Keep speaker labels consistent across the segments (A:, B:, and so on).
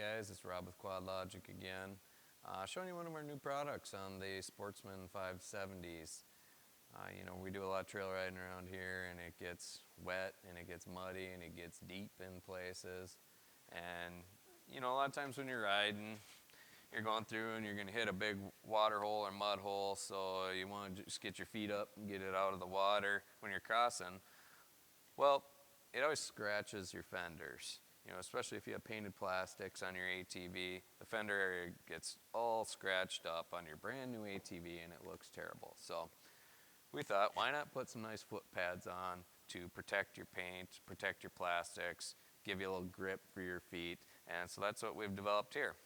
A: guys, it's Rob with Quad Logic again. Showing you one of our new products on the Sportsman 570s. We do a lot of trail riding around here, and it gets wet and it gets muddy and it gets deep in places. And a lot of times when you're riding, you're going through and you're going to hit a big water hole or mud hole, so you want to just get your feet up and get it out of the water when you're crossing. Well, it always scratches your fenders. Especially if you have painted plastics on your ATV, the fender area gets all scratched up on your brand new ATV and it looks terrible. So we thought, why not put some nice foot pads on to protect your paint, protect your plastics, give you a little grip for your feet. And so that's what we've developed here.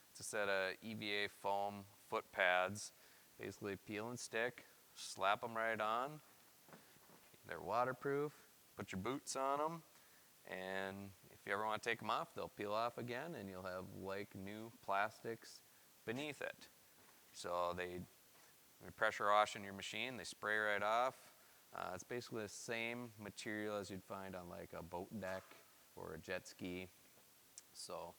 A: It's a set of EVA foam foot pads, basically peel and stick, slap them right on. They're waterproof, put your boots on them, and if you ever want to take them off, they'll peel off again and you'll have like new plastics beneath it. So they pressure wash in your machine, they spray right off. It's basically the same material as you'd find on like a boat deck or a jet ski. So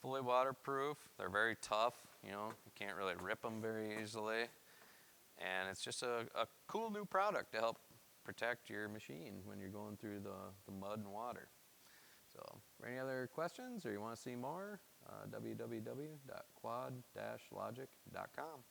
A: fully waterproof, they're very tough, you can't really rip them very easily. And it's just a cool new product to help protect your machine when you're going through the mud and water. So, for any other questions or you want to see more, www.quad-logic.com.